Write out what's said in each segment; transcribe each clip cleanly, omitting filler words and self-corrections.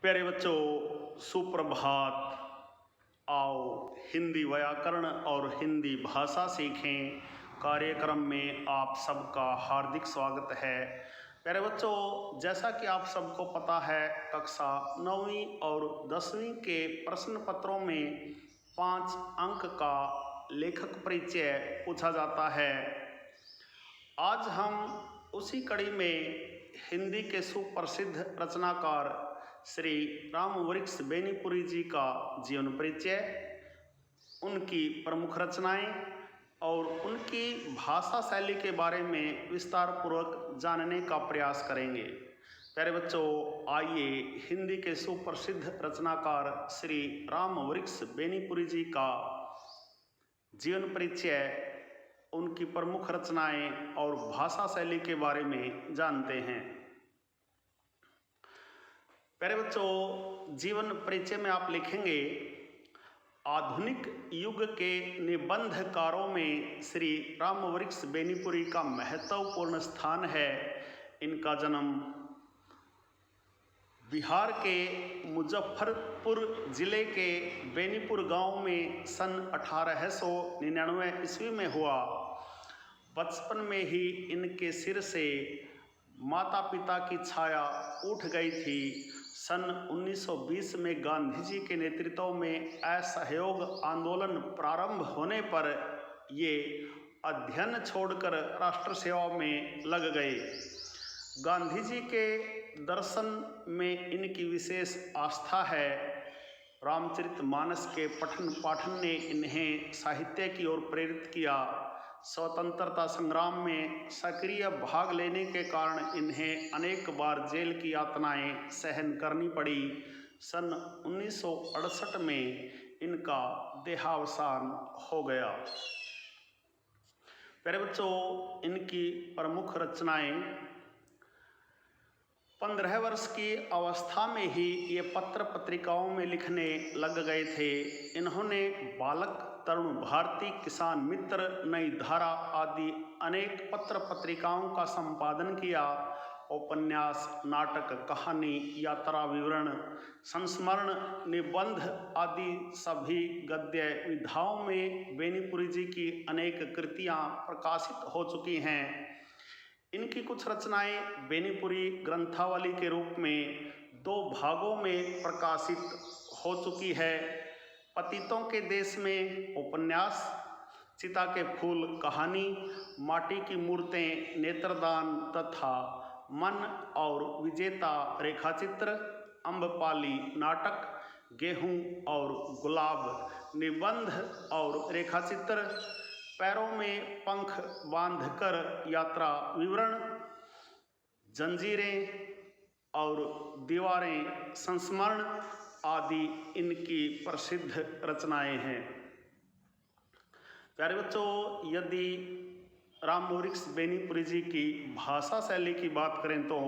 प्यारे बच्चों, सुप्रभात। आओ हिंदी व्याकरण और हिंदी भाषा सीखें कार्यक्रम में आप सबका हार्दिक स्वागत है। प्यारे बच्चों, जैसा कि आप सबको पता है, कक्षा 9वीं और 10वीं के प्रश्न पत्रों में 5 अंक का लेखक परिचय पूछा जाता है। आज हम उसी कड़ी में हिंदी के सुप्रसिद्ध रचनाकार श्री रामवृक्ष बेनीपुरी जी का जीवन परिचय, उनकी प्रमुख रचनाएं और उनकी भाषा शैली के बारे में विस्तार पूर्वक जानने का प्रयास करेंगे। प्यारे बच्चों, आइए हिंदी के सुप्रसिद्ध रचनाकार श्री रामवृक्ष बेनीपुरी जी का जीवन परिचय, उनकी प्रमुख रचनाएं और भाषा शैली के बारे में जानते हैं। प्यारे बच्चों, जीवन परिचय में आप लिखेंगे, आधुनिक युग के निबंधकारों में श्री रामवृक्ष बेनीपुरी का महत्वपूर्ण स्थान है। इनका जन्म बिहार के मुजफ्फरपुर जिले के बेनीपुर गांव में सन 1899 ईस्वी में हुआ। बचपन में ही इनके सिर से माता पिता की छाया उठ गई थी। सन 1920 में गांधी जी के नेतृत्व में असहयोग आंदोलन प्रारंभ होने पर ये अध्ययन छोड़कर राष्ट्र सेवा में लग गए। गांधी जी के दर्शन में इनकी विशेष आस्था है। रामचरितमानस के पठन पाठन ने इन्हें साहित्य की ओर प्रेरित किया। स्वतंत्रता संग्राम में सक्रिय भाग लेने के कारण इन्हें अनेक बार जेल की यातनाएं सहन करनी पड़ी। सन 1968 में इनका देहावसान हो गया। प्यारे बच्चों, इनकी प्रमुख रचनाएं, 15 वर्ष की अवस्था में ही ये पत्र पत्रिकाओं में लिखने लग गए थे। इन्होंने बालक, तरुण भारती, किसान मित्र, नई धारा आदि अनेक पत्र पत्रिकाओं का संपादन किया। उपन्यास, नाटक, कहानी, यात्रा विवरण, संस्मरण, निबंध आदि सभी गद्य विधाओं में बेनीपुरी जी की अनेक कृतियां प्रकाशित हो चुकी हैं। इनकी कुछ रचनाएं बेनीपुरी ग्रंथावली के रूप में 2 भागों में प्रकाशित हो चुकी है। पतितों के देश में उपन्यास, चिता के फूल कहानी, माटी की मूर्तें, नेत्रदान तथा मन और विजेता रेखाचित्र, अम्बपाली नाटक, गेहूं और गुलाब निबंध और रेखाचित्र, पैरों में पंख बांधकर यात्रा विवरण, जंजीरें और दीवारें संस्मरण आदि इनकी प्रसिद्ध रचनाएं हैं। प्यारे बच्चों, यदि रामवृक्ष बेनीपुरी जी की भाषा शैली की बात करें तो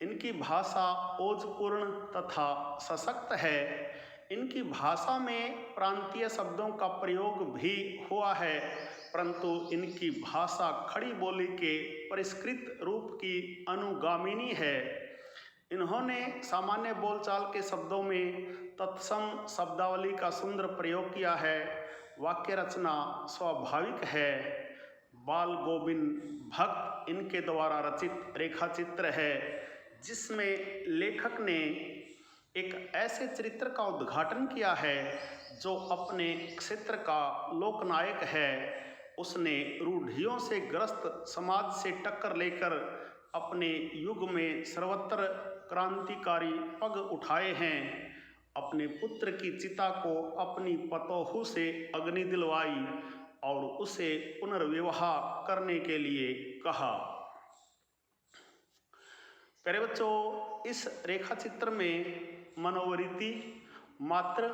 इनकी भाषा ओजपूर्ण तथा सशक्त है। इनकी भाषा में प्रांतीय शब्दों का प्रयोग भी हुआ है, परंतु इनकी भाषा खड़ी बोली के परिष्कृत रूप की अनुगामिनी है। इन्होंने सामान्य बोलचाल के शब्दों में तत्सम शब्दावली का सुंदर प्रयोग किया है। वाक्य रचना स्वाभाविक है। बाल गोविंद भक्त इनके द्वारा रचित रेखाचित्र है, जिसमें लेखक ने एक ऐसे चरित्र का उद्घाटन किया है जो अपने क्षेत्र का लोकनायक है। उसने रूढ़ियों से ग्रस्त समाज से टक्कर लेकर अपने युग में सर्वत्र क्रांतिकारी पग उठाए हैं। अपने पुत्र की चिता को अपनी पतोहू से अग्नि दिलवाई और उसे पुनर्विवाह करने के लिए कहा। प्यारे बच्चों, इस रेखाचित्र में मनोवृत्ति, मात्र,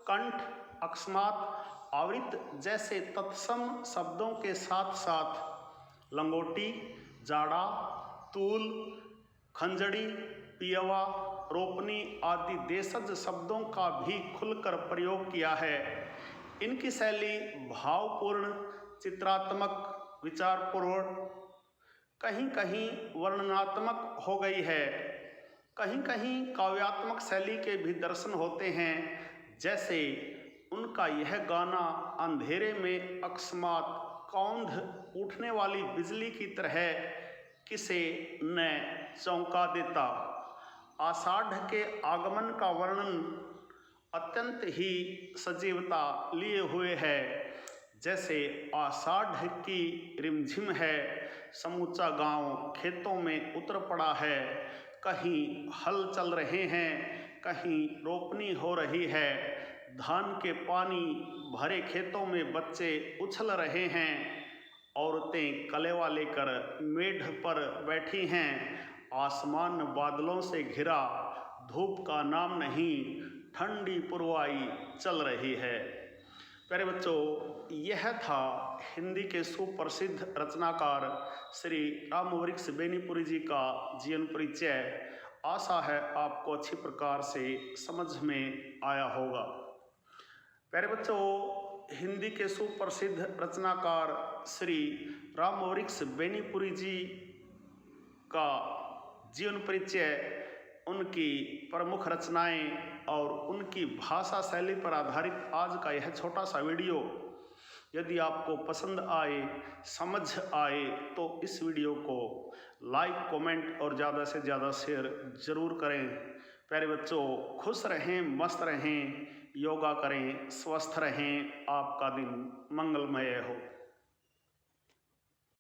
कंठ, अकस्मात, आवृत जैसे तत्सम शब्दों के साथ साथ लंगोटी, जाड़ा, तूल, खंजड़ी, पियवा, रोपनी आदि देशज शब्दों का भी खुलकर प्रयोग किया है। इनकी शैली भावपूर्ण, चित्रात्मक, विचारपूर्ण, कहीं कहीं वर्णनात्मक हो गई है। कहीं कहीं काव्यात्मक शैली के भी दर्शन होते हैं, जैसे उनका यह गाना अंधेरे में अकस्मात कौंध उठने वाली बिजली की तरह किसे न चौंका देता। आषाढ़ के आगमन का वर्णन अत्यंत ही सजीवता लिए हुए है, जैसे आषाढ़ की रिमझिम है, समूचा गांव खेतों में उतर पड़ा है, कहीं हल चल रहे हैं, कहीं रोपनी हो रही है, धान के पानी भरे खेतों में बच्चे उछल रहे हैं, औरतें कलेवा लेकर मेढ़ पर बैठी हैं, आसमान बादलों से घिरा, धूप का नाम नहीं, ठंडी पुरवाई चल रही है। प्यारे बच्चों, यह था हिंदी के सुप्रसिद्ध रचनाकार श्री रामवृक्ष बेनीपुरी जी का जीवन परिचय। आशा है आपको अच्छी प्रकार से समझ में आया होगा। प्यारे बच्चों, हिंदी के सुप्रसिद्ध रचनाकार श्री रामवृक्ष बेनीपुरी जी का जीवन परिचय, उनकी प्रमुख रचनाएं और उनकी भाषा शैली पर आधारित आज का यह छोटा सा वीडियो यदि आपको पसंद आए, समझ आए, तो इस वीडियो को लाइक, कमेंट और ज़्यादा से ज़्यादा शेयर ज़रूर करें। प्यारे बच्चों, खुश रहें, मस्त रहें, योगा करें, स्वस्थ रहें, आपका दिन मंगलमय हो।